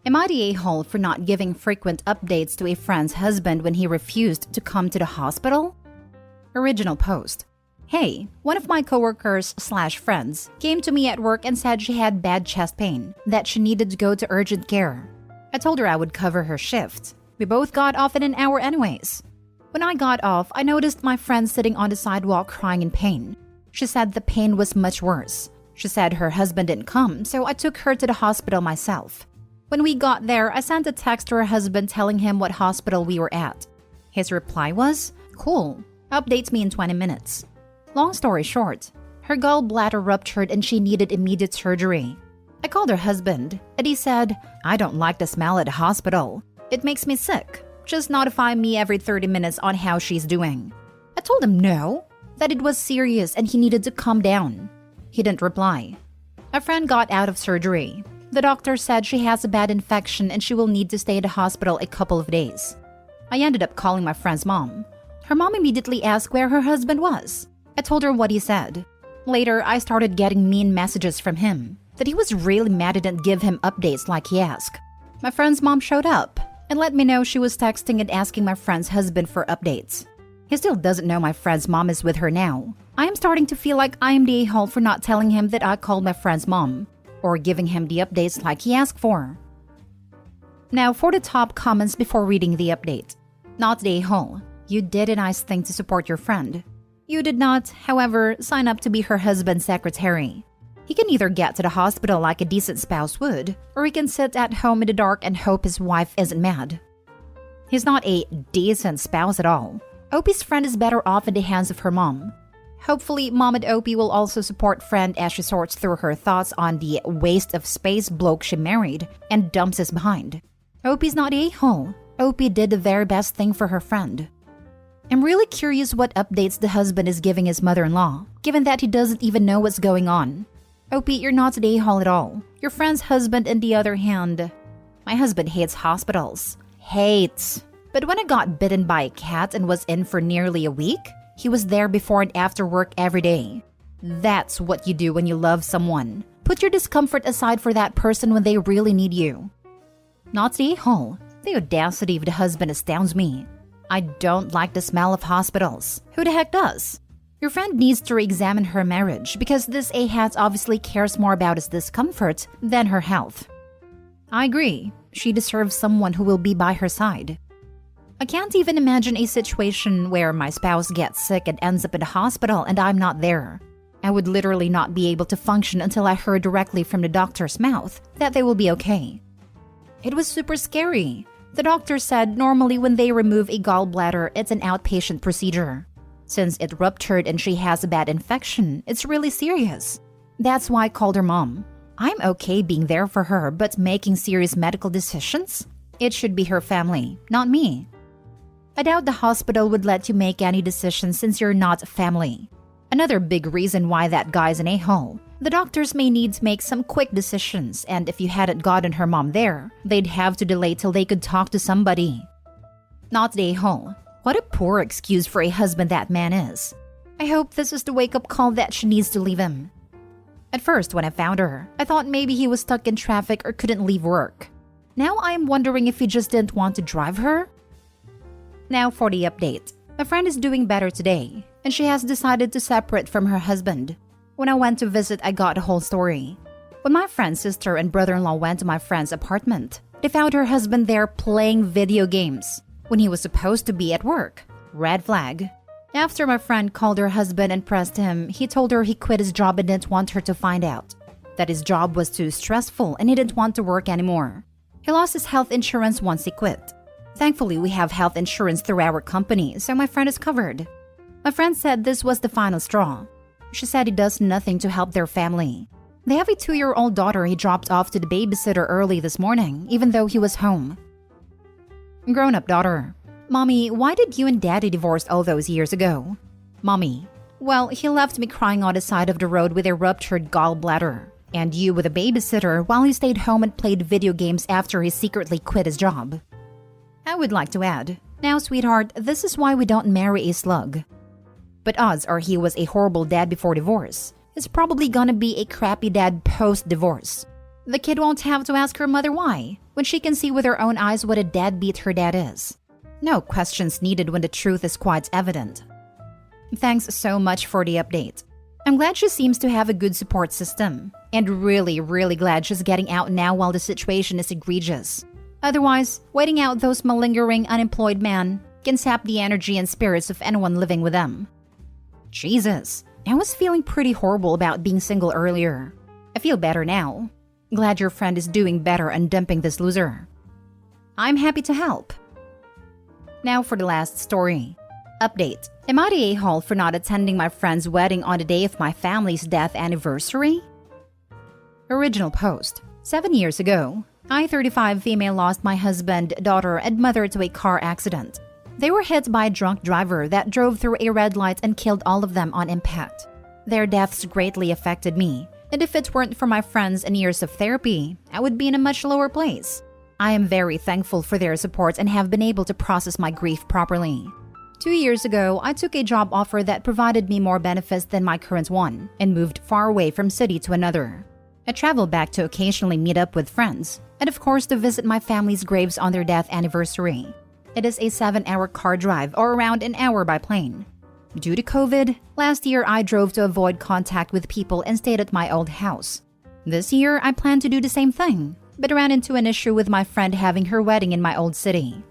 Am I the a-hole for not giving frequent updates to a friend's husband when he refused to come to the hospital? Original post. Hey, one of my coworkers/friends came to me at work and said she had bad chest pain, that she needed to go to urgent care. I told her I would cover her shift. We both got off in an hour anyways. When I got off, I noticed my friend sitting on the sidewalk crying in pain. She said the pain was much worse. She said her husband didn't come, so I took her to the hospital myself. When we got there, I sent a text to her husband telling him what hospital we were at. His reply was, "Cool, updates me in 20 minutes." Long story short, her gallbladder ruptured and she needed immediate surgery. I called her husband, and he said, "I don't like the smell at the hospital. It makes me sick. Just notify me every 30 minutes on how she's doing." I told him no, that it was serious and he needed to calm down. He didn't reply. A friend got out of surgery. The doctor said she has a bad infection and she will need to stay at the hospital a couple of days. I ended up calling my friend's mom. Her mom immediately asked where her husband was. I told her what he said. Later, I started getting mean messages from him, that he was really mad I didn't give him updates like he asked. My friend's mom showed up and let me know she was texting and asking my friend's husband for updates. He still doesn't know my friend's mom is with her now. I am starting to feel like I am the a-hole for not telling him that I called my friend's mom, or giving him the updates like he asked for. Now for the top comments before reading the update. Not the a-hole. You did a nice thing to support your friend. You did not, however, sign up to be her husband's secretary. He can either get to the hospital like a decent spouse would, or he can sit at home in the dark and hope his wife isn't mad. He's not a decent spouse at all. Opie's friend is better off in the hands of her mom. Hopefully, Mom and Opie will also support friend as she sorts through her thoughts on the waste of space bloke she married and dumps us behind. Opie's not a a-hole. Opie did the very best thing for her friend. I'm really curious what updates the husband is giving his mother-in-law, given that he doesn't even know what's going on. Opie, you're not an a-hole at all. Your friend's husband, on the other hand... My husband hates hospitals. Hates. But when I got bitten by a cat and was in for nearly a week, he was there before and after work every day. That's what you do when you love someone. Put your discomfort aside for that person when they really need you. Not the a-hole. The audacity of the husband astounds me. I don't like the smell of hospitals. Who the heck does? Your friend needs to re-examine her marriage because this a-hat obviously cares more about his discomfort than her health. I agree. She deserves someone who will be by her side. I can't even imagine a situation where my spouse gets sick and ends up in the hospital and I'm not there. I would literally not be able to function until I heard directly from the doctor's mouth that they will be okay. It was super scary. The doctor said normally when they remove a gallbladder, it's an outpatient procedure. Since it ruptured and she has a bad infection, it's really serious. That's why I called her mom. I'm okay being there for her, but making serious medical decisions? It should be her family, not me. I doubt the hospital would let you make any decisions since you're not family. Another big reason why that guy's an a-hole. The doctors may need to make some quick decisions, and if you hadn't gotten her mom there, they'd have to delay till they could talk to somebody. Not the a-hole. What a poor excuse for a husband that man is. I hope this is the wake-up call that she needs to leave him. At first, when I found her, I thought maybe he was stuck in traffic or couldn't leave work. Now I'm wondering if he just didn't want to drive her? Now for the update. My friend is doing better today, and she has decided to separate from her husband. When I went to visit, I got the whole story. When my friend's sister and brother-in-law went to my friend's apartment, they found her husband there playing video games when he was supposed to be at work. Red flag. After my friend called her husband and pressed him, he told her he quit his job and didn't want her to find out. That his job was too stressful and he didn't want to work anymore. He lost his health insurance once he quit. Thankfully, we have health insurance through our company, so my friend is covered. My friend said this was the final straw. She said he does nothing to help their family. They have a 2-year-old daughter he dropped off to the babysitter early this morning, even though he was home. Grown-up daughter. Mommy, why did you and Daddy divorce all those years ago? Mommy. Well, he left me crying on the side of the road with a ruptured gallbladder. And you with a babysitter while he stayed home and played video games after he secretly quit his job. I would like to add, now sweetheart, this is why we don't marry a slug. But odds are he was a horrible dad before divorce. He's probably gonna be a crappy dad post-divorce. The kid won't have to ask her mother why, when she can see with her own eyes what a deadbeat her dad is. No questions needed when the truth is quite evident. Thanks so much for the update. I'm glad she seems to have a good support system, and really glad she's getting out now while the situation is egregious. Otherwise, waiting out those malingering unemployed men can sap the energy and spirits of anyone living with them. Jesus, I was feeling pretty horrible about being single earlier. I feel better now. Glad your friend is doing better and dumping this loser. I'm happy to help. Now for the last story. Update. Am I the a-hole for not attending my friend's wedding on the day of my family's death anniversary? Original post. 7 years ago, I, 35 female, lost my husband, daughter, and mother to a car accident. They were hit by a drunk driver that drove through a red light and killed all of them on impact. Their deaths greatly affected me, and if it weren't for my friends and years of therapy, I would be in a much lower place. I am very thankful for their support and have been able to process my grief properly. 2 years ago, I took a job offer that provided me more benefits than my current one and moved far away from city to another. I travel back to occasionally meet up with friends, and of course to visit my family's graves on their death anniversary. It is a 7-hour car drive or around an hour by plane. Due to COVID, last year I drove to avoid contact with people and stayed at my old house. This year I plan to do the same thing, but ran into an issue with my friend having her wedding in my old city.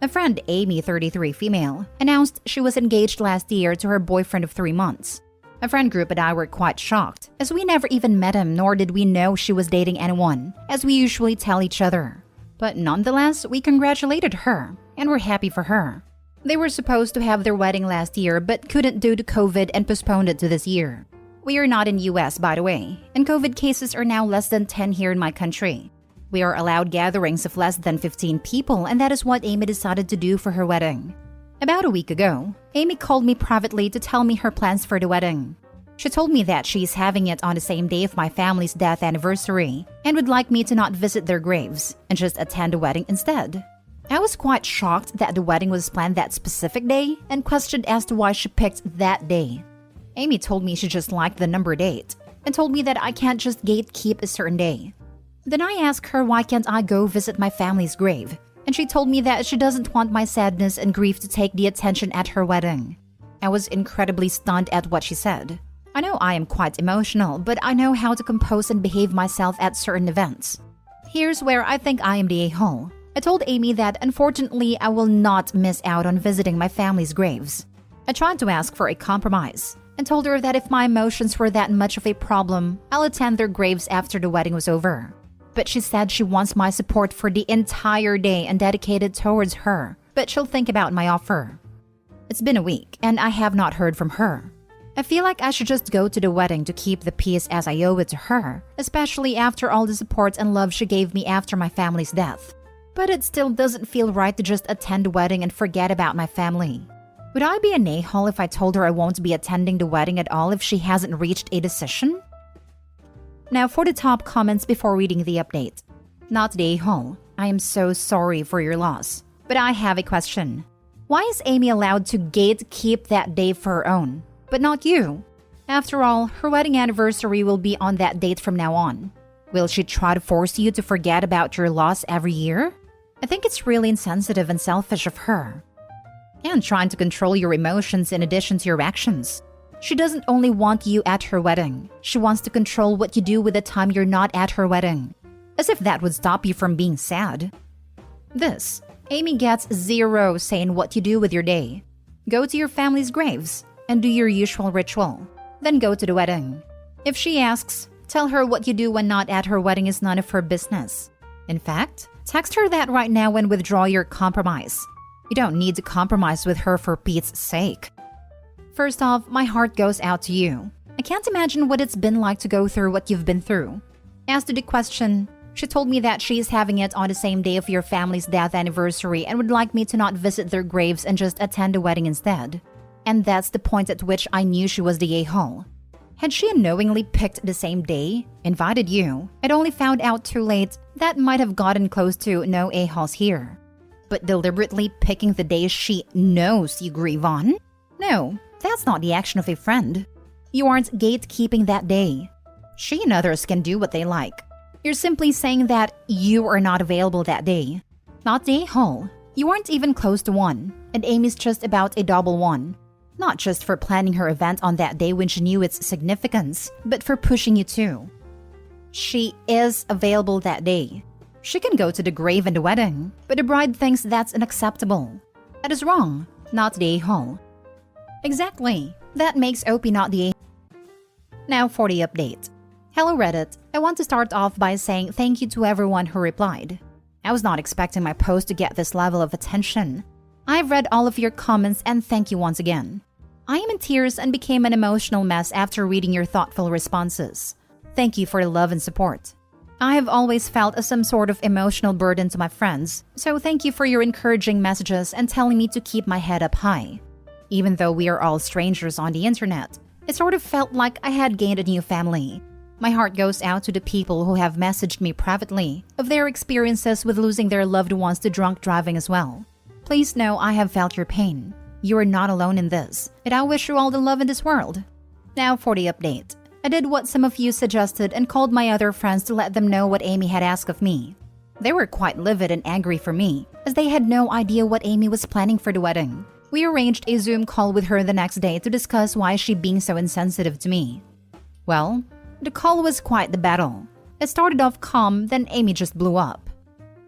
A friend, Amy, 33 female, announced she was engaged last year to her boyfriend of 3 months. A friend group and I were quite shocked, as we never even met him nor did we know she was dating anyone, as we usually tell each other. But nonetheless, we congratulated her, and were happy for her. They were supposed to have their wedding last year but couldn't due to COVID and postponed it to this year. We are not in US, by the way, and COVID cases are now less than 10 here in my country. We are allowed gatherings of less than 15 people, and that is what Amy decided to do for her wedding. About a week ago, Amy called me privately to tell me her plans for the wedding. She told me that she's having it on the same day of my family's death anniversary and would like me to not visit their graves and just attend the wedding instead. I was quite shocked that the wedding was planned that specific day and questioned as to why she picked that day. Amy told me she just liked the number 8 and told me that I can't just gatekeep a certain day. Then I asked her why can't I go visit my family's grave, and she told me that she doesn't want my sadness and grief to take the attention at her wedding. I was incredibly stunned at what she said. I know I am quite emotional, but I know how to compose and behave myself at certain events. Here's where I think I am the a-hole. I told Amy that unfortunately I will not miss out on visiting my family's graves. I tried to ask for a compromise and told her that if my emotions were that much of a problem, I'll attend their graves after the wedding was over. But she said she wants my support for the entire day and dedicated towards her, but she'll think about my offer. It's been a week and I have not heard from her. I feel like I should just go to the wedding to keep the peace as I owe it to her, especially after all the support and love she gave me after my family's death. But it still doesn't feel right to just attend the wedding and forget about my family. Would I be an a-hole if I told her I won't be attending the wedding at all if she hasn't reached a decision? Now for the top comments before reading the update. Not the a-hole. I am so sorry for your loss. But I have a question. Why is Amy allowed to gatekeep that day for her own, but not you? After all, her wedding anniversary will be on that date from now on. Will she try to force you to forget about your loss every year? I think it's really insensitive and selfish of her. And trying to control your emotions in addition to your actions. She doesn't only want you at her wedding. She wants to control what you do with the time you're not at her wedding. As if that would stop you from being sad. This, Amy gets zero say in what you do with your day. Go to your family's graves and do your usual ritual. Then go to the wedding. If she asks, tell her what you do when not at her wedding is none of her business. In fact, text her that right now and withdraw your compromise. You don't need to compromise with her for Pete's sake. First off, my heart goes out to you. I can't imagine what it's been like to go through what you've been through. As to the question, she told me that she's having it on the same day of your family's death anniversary and would like me to not visit their graves and just attend the wedding instead. And that's the point at which I knew she was the a-hole. Had she unknowingly picked the same day, invited you, and only found out too late, that might have gotten close to no a-holes here. But deliberately picking the day she knows you grieve on? No, that's not the action of a friend. You aren't gatekeeping that day. She and others can do what they like. You're simply saying that you are not available that day. Not the a-hole. You weren't even close to one, and Amy's just about a double one. Not just for planning her event on that day when she knew its significance, but for pushing you too. She is available that day. She can go to the grave and the wedding, but the bride thinks that's unacceptable. That is wrong, not the a-hole. Exactly. That makes Opie not the a-hole. Now for the update. Hello Reddit. I want to start off by saying thank you to everyone who replied. I was not expecting my post to get this level of attention. I've read all of your comments and thank you once again. I am in tears and became an emotional mess after reading your thoughtful responses. Thank you for the love and support. I have always felt some sort of emotional burden to my friends, so thank you for your encouraging messages and telling me to keep my head up high. Even though we are all strangers on the internet, it sort of felt like I had gained a new family. My heart goes out to the people who have messaged me privately of their experiences with losing their loved ones to drunk driving as well. Please know I have felt your pain. You are not alone in this, and I wish you all the love in this world. Now for the update. I did what some of you suggested and called my other friends to let them know what Amy had asked of me. They were quite livid and angry for me, as they had no idea what Amy was planning for the wedding. We arranged a Zoom call with her the next day to discuss why she being so insensitive to me. Well, the call was quite the battle. It started off calm, then Amy just blew up.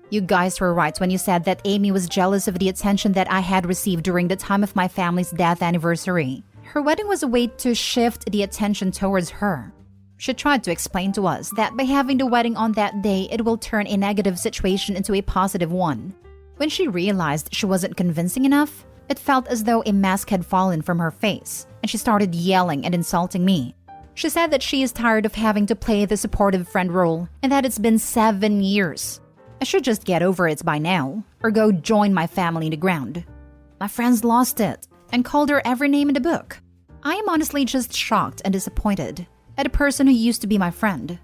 You guys were right when you said that Amy was jealous of the attention that I had received during the time of my family's death anniversary. Her wedding was a way to shift the attention towards her. She tried to explain to us that by having the wedding on that day, it will turn a negative situation into a positive one. When she realized she wasn't convincing enough, it felt as though a mask had fallen from her face, and she started yelling and insulting me. She said that she is tired of having to play the supportive friend role and that it's been 7 years. I should just get over it by now, or go join my family in the ground. My friends lost it and called her every name in the book. I am honestly just shocked and disappointed at a person who used to be my friend.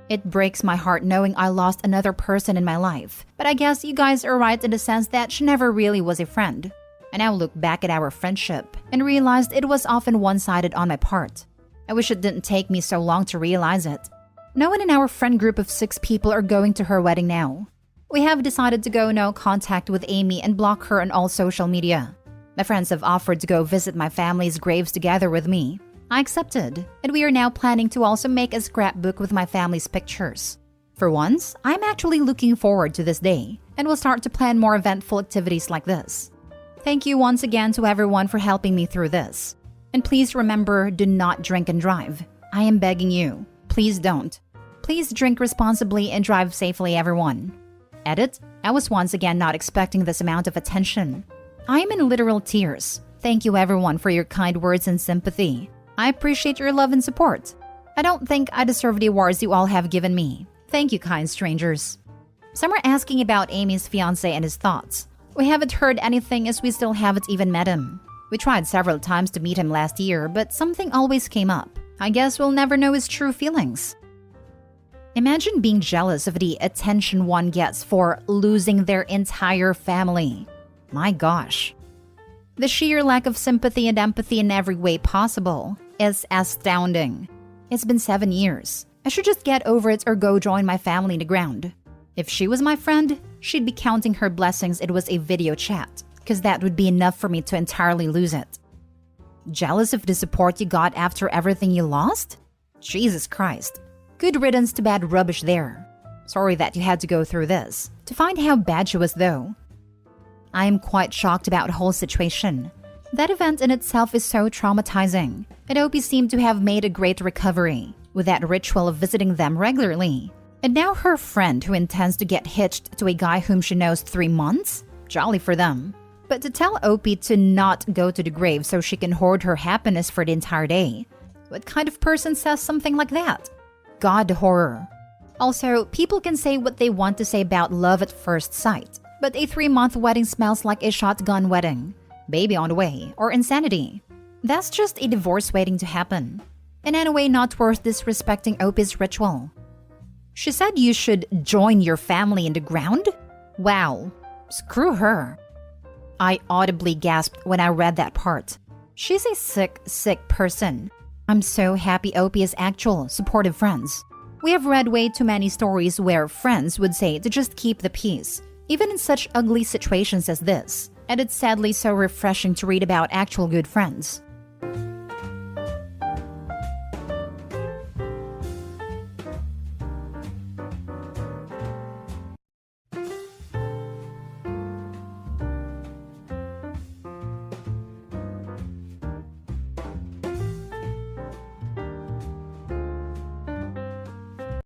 It breaks my heart knowing I lost another person in my life, but I guess you guys are right in the sense that she never really was a friend. I now look back at our friendship and realized it was often one-sided on my part. I wish it didn't take me so long to realize it. No one in our friend group of 6 people are going to her wedding now. We have decided to go no contact with Amy and block her on all social media. My friends have offered to go visit my family's graves together with me. I accepted, and we are now planning to also make a scrapbook with my family's pictures. For once, I'm actually looking forward to this day, and will start to plan more eventful activities like this. Thank you once again to everyone for helping me through this. And please remember, do not drink and drive. I am begging you. Please don't. Please drink responsibly and drive safely, everyone. Edit, I was once again not expecting this amount of attention. I am in literal tears. Thank you everyone for your kind words and sympathy. I appreciate your love and support. I don't think I deserve the awards you all have given me. Thank you, kind strangers. Some are asking about Amy's fiancé and his thoughts. We haven't heard anything as we still haven't even met him. We tried several times to meet him last year, but something always came up. I guess we'll never know his true feelings. Imagine being jealous of the attention one gets for losing their entire family. My gosh. The sheer lack of sympathy and empathy in every way possible is astounding. It's been 7 years. I should just get over it or go join my family in the ground. If she was my friend, she'd be counting her blessings it was a video chat, because that would be enough for me to entirely lose it. Jealous of the support you got after everything you lost? Jesus Christ. Good riddance to bad rubbish there. Sorry that you had to go through this. To find how bad she was though. I am quite shocked about the whole situation. That event in itself is so traumatizing. And Opie seemed to have made a great recovery, with that ritual of visiting them regularly. And now her friend who intends to get hitched to a guy whom she knows 3 months? Jolly for them. But to tell Opie to not go to the grave so she can hoard her happiness for the entire day. What kind of person says something like that? God, horror. Also, people can say what they want to say about love at first sight, but a 3-month wedding smells like a shotgun wedding, baby on the way, or insanity. That's just a divorce waiting to happen. And anyway, not worth disrespecting Opie's ritual. She said you should join your family in the ground? Wow. Screw her. I audibly gasped when I read that part. She's a sick person. I'm so happy Opie has actual, supportive friends. We have read way too many stories where friends would say to just keep the peace, even in such ugly situations as this. And it's sadly so refreshing to read about actual good friends.